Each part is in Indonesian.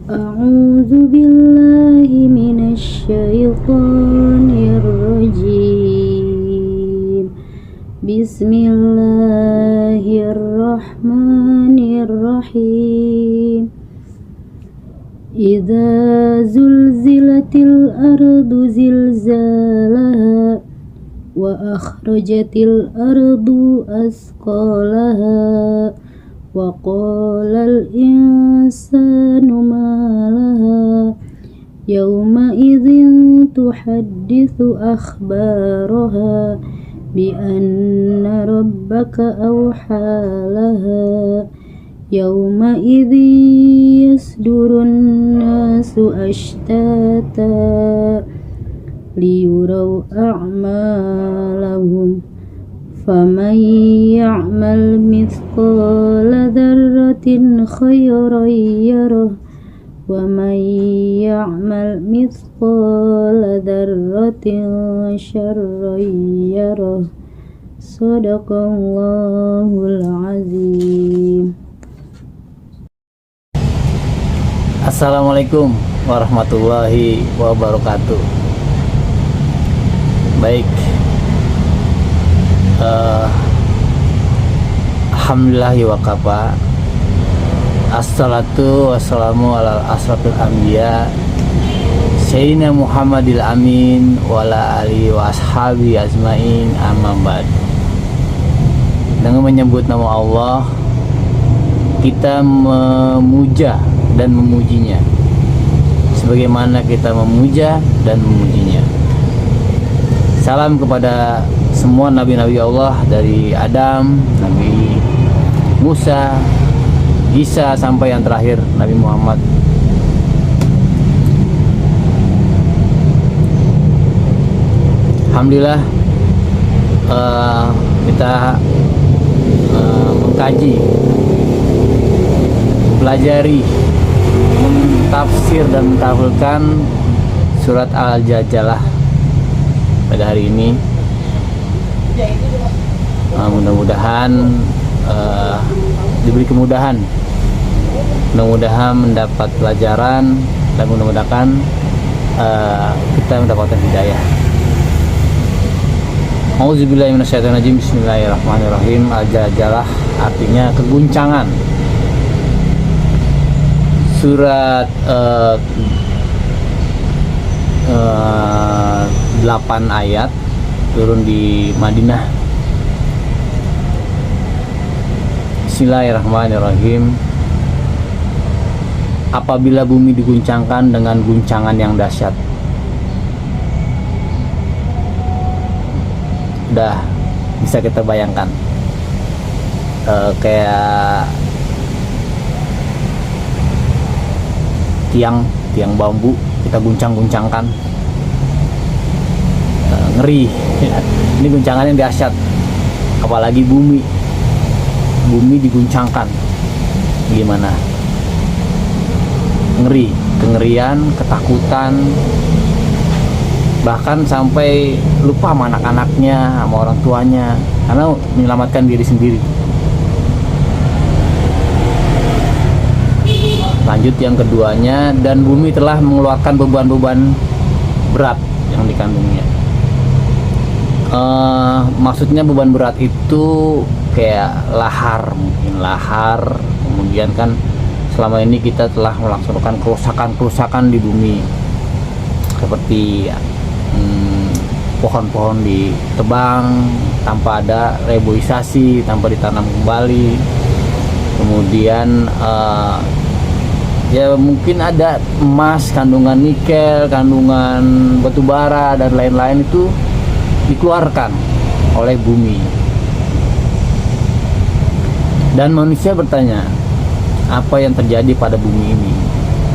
أعوذ بالله من الشيطان الرجيم بسم الله الرحمن الرحيم إذا زلزلت الأرض زلزالها وأخرجت الأرض أثقالها وقال الإنسان ما لها يومئذ تحدث أخبارها بأن ربك أوحى لها يومئذ يصدر الناس أشتاتا ليروا أعمالهم فمن يعمل مثقال ذرة خيرا يره ومن يعمل مثقال ذرة شرا يره صدق الله العظيم. Assalamualaikum warahmatullahi wabarakatuh. Baik, alhamdulillahi wa kafa. Assalatu wassalamu ala asrafil anbiya Sayyidina Muhammadil amin wa ala alihi wa ashabi ajmain, amma ba'd. Dengan menyebut nama Allah, kita memuja dan memujinya sebagaimana kita memuja dan memujinya. Salam kepada semua nabi-nabi Allah, dari Adam, Nabi Musa, Isa, sampai yang terakhir Nabi Muhammad. Alhamdulillah, kita mengkaji, pelajari, mentafsir dan mentafsirkan surat Al-Jaljalah pada hari ini. Mudah-mudahan diberi kemudahan, mudah-mudahan mendapat pelajaran, dan mudah-mudahan kita mendapatkan hidayah. Auzubillahi minasyaitonirrajim. Bismillahirrahmanirrahim. Al-Jaljalah artinya keguncangan. Surat 8 ayat, turun di Madinah. Bismillahirrahmanirrahim. Apabila bumi diguncangkan dengan guncangan yang dahsyat. Udah bisa kita bayangkan, kayak tiang bambu kita guncang-guncangkan, ngeri. Ini guncangan yang dahsyat, apalagi bumi diguncangkan, gimana? Ngeri, kengerian, ketakutan, bahkan sampai lupa sama anak-anaknya, sama orang tuanya, karena menyelamatkan diri sendiri. Lanjut yang keduanya, dan bumi telah mengeluarkan beban-beban berat yang dikandungnya. Maksudnya beban berat itu kayak lahar, mungkin lahar. Kemudian kan selama ini kita telah melaksanakan kerusakan di bumi, seperti pohon-pohon ditebang tanpa ada reboisasi, tanpa ditanam kembali. Kemudian ya mungkin ada emas, kandungan nikel, kandungan batu bara dan lain-lain itu dikeluarkan oleh bumi. Dan manusia bertanya, apa yang terjadi pada bumi ini?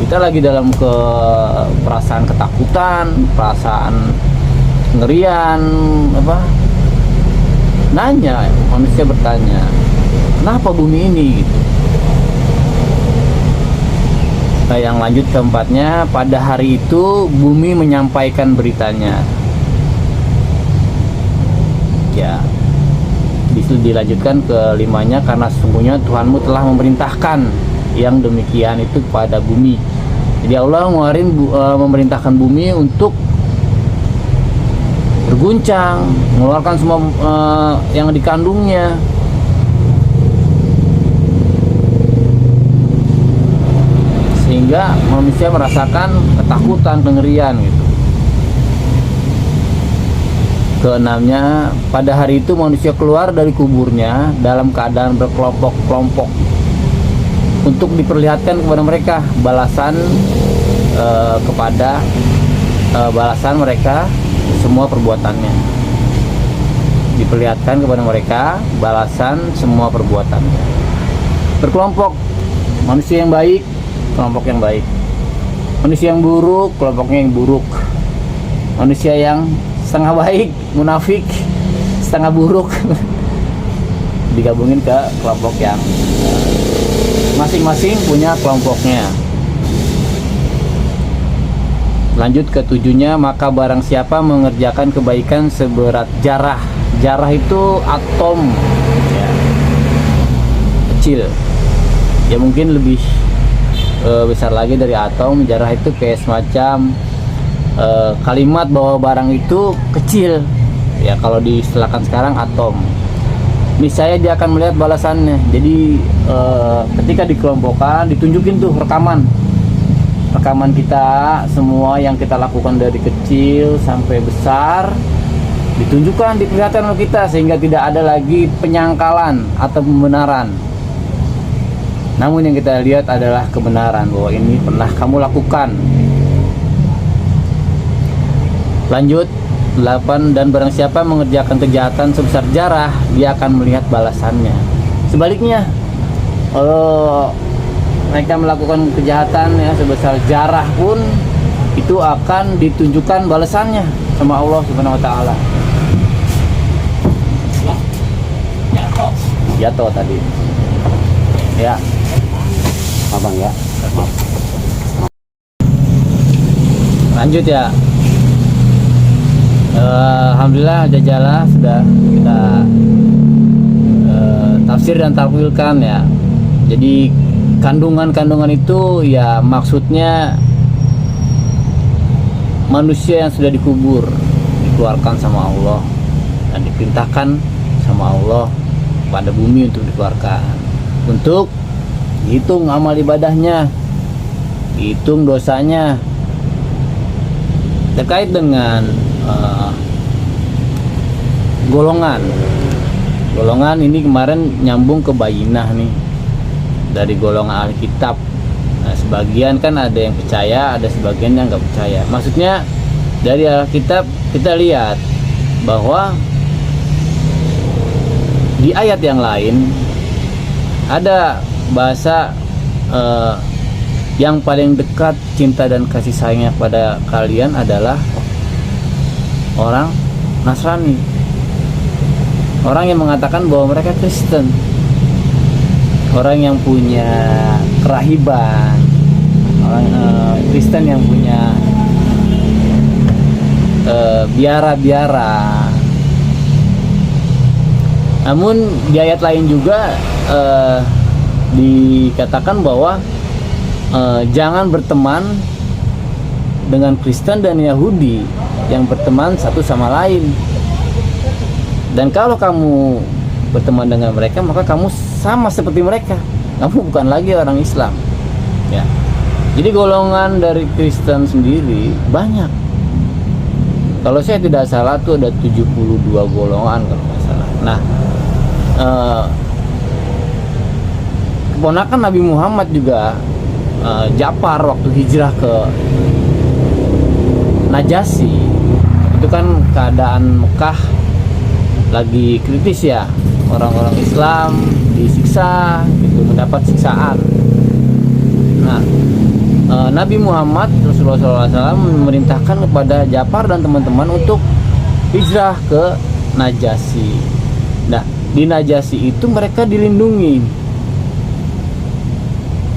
Kita lagi dalam perasaan ketakutan, perasaan ngerian, nanya, manusia bertanya, kenapa bumi ini gitu. Nah, yang lanjut keempatnya, pada hari itu bumi menyampaikan beritanya. Ya, dilanjutkan ke limanya, karena sesungguhnya Tuhanmu telah memerintahkan yang demikian itu kepada bumi Jadi Allah memerintahkan bumi untuk berguncang, mengeluarkan semua yang dikandungnya. Sehingga manusia merasakan ketakutan, kengerian gitu. Keenamnya, pada hari itu manusia keluar dari kuburnya dalam keadaan berkelompok-kelompok untuk diperlihatkan kepada mereka balasan balasan mereka semua perbuatannya. Diperlihatkan kepada mereka balasan semua perbuatannya. Berkelompok, manusia yang baik, kelompok yang baik. Manusia yang buruk, kelompoknya yang buruk. Manusia yang setengah baik, munafik, setengah buruk, digabungin ke kelompok yang masing-masing punya kelompoknya. Lanjut ke 7-nya, maka barang siapa mengerjakan kebaikan seberat jarah. Jarah itu atom ya, kecil ya, mungkin lebih besar lagi dari atom. Jarah itu kayak semacam kalimat bahwa barang itu kecil ya, kalau diistilahkan sekarang atom. Niscaya dia akan melihat balasannya. Jadi ketika dikelompokkan, ditunjukin tuh rekaman kita, semua yang kita lakukan dari kecil sampai besar ditunjukkan, diperlihatkan oleh kita, sehingga tidak ada lagi penyangkalan atau pembenaran. Namun yang kita lihat adalah kebenaran bahwa ini pernah kamu lakukan. Lanjut 8, dan barang siapa mengerjakan kejahatan sebesar jarah, dia akan melihat balasannya. Sebaliknya, kalau mereka melakukan kejahatan ya sebesar jarah pun, itu akan ditunjukkan balasannya sama Allah Subhanahu wa taala. Jatuh tadi. Ya. Abang ya. Lanjut ya. Alhamdulillah jajalah sudah kita tafsir dan takwilkan ya. Jadi kandungan-kandungan itu ya maksudnya manusia yang sudah dikubur dikeluarkan sama Allah dan diperintahkan sama Allah pada bumi untuk dikeluarkan, untuk dihitung amal ibadahnya, dihitung dosanya. Terkait dengan golongan ini kemarin nyambung ke Bayyinah nih, dari golongan ahli kitab. Nah, sebagian kan ada yang percaya, ada sebagian yang nggak percaya. Maksudnya dari ahli kitab kita lihat bahwa di ayat yang lain ada bahasa yang paling dekat cinta dan kasih sayangnya pada kalian adalah orang Nasrani, orang yang mengatakan bahwa mereka Kristen, orang yang punya kerahiban, orang Kristen yang punya biara-biara. Namun di ayat lain juga dikatakan bahwa jangan berteman dengan Kristen dan Yahudi yang berteman satu sama lain. Dan kalau kamu berteman dengan mereka, maka kamu sama seperti mereka. Kamu bukan lagi orang Islam. Ya. Jadi golongan dari Kristen sendiri banyak. Kalau saya tidak salah tuh ada 72 golongan kalau nggak salah. Nah, keponakan Nabi Muhammad juga, Ja'far, waktu hijrah ke Najasyi, itu kan keadaan Mekah lagi kritis ya, orang-orang Islam disiksa gitu, mendapat siksaan. Nah, Nabi Muhammad Rasulullah SAW memerintahkan kepada Ja'far dan teman-teman untuk hijrah ke Najasyi. Nah, di Najasyi itu mereka dilindungi.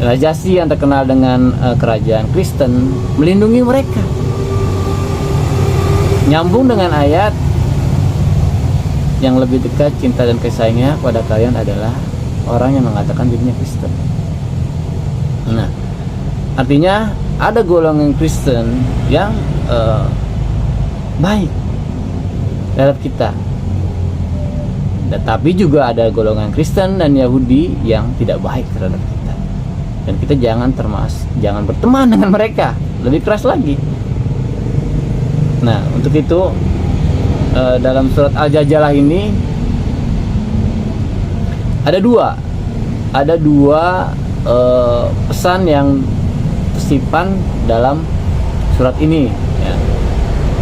Najasyi yang terkenal dengan kerajaan Kristen melindungi mereka. Nyambung dengan ayat yang lebih dekat cinta dan kasih sayangnya pada kalian adalah orang yang mengatakan dirinya Kristen. Nah, artinya ada golongan Kristen yang baik terhadap kita, tetapi juga ada golongan Kristen dan Yahudi yang tidak baik terhadap kita, dan kita jangan berteman dengan mereka, lebih keras lagi. Nah, untuk itu dalam surat Al-Jadalah ini ada dua pesan yang tersimpan dalam surat ini, ya,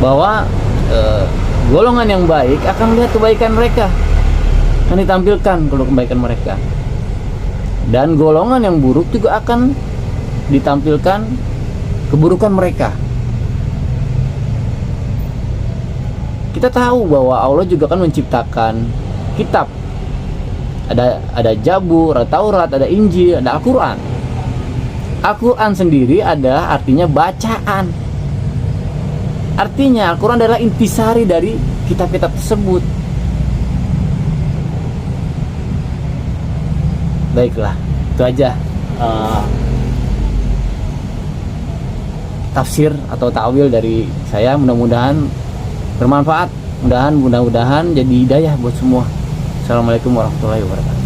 bahwa golongan yang baik akan melihat kebaikan mereka, akan ditampilkan kalau kebaikan mereka, dan golongan yang buruk juga akan ditampilkan keburukan mereka. Kita tahu bahwa Allah juga kan menciptakan kitab, ada Zabur, ada Taurat, ada Injil, ada Al-Quran. Al-Quran sendiri adalah artinya bacaan. Artinya Al-Quran adalah intisari dari kitab-kitab tersebut. Baiklah, itu aja tafsir atau ta'wil dari saya. Mudah-mudahan bermanfaat, mudah-mudahan jadi hidayah buat semua. Assalamualaikum warahmatullahi wabarakatuh.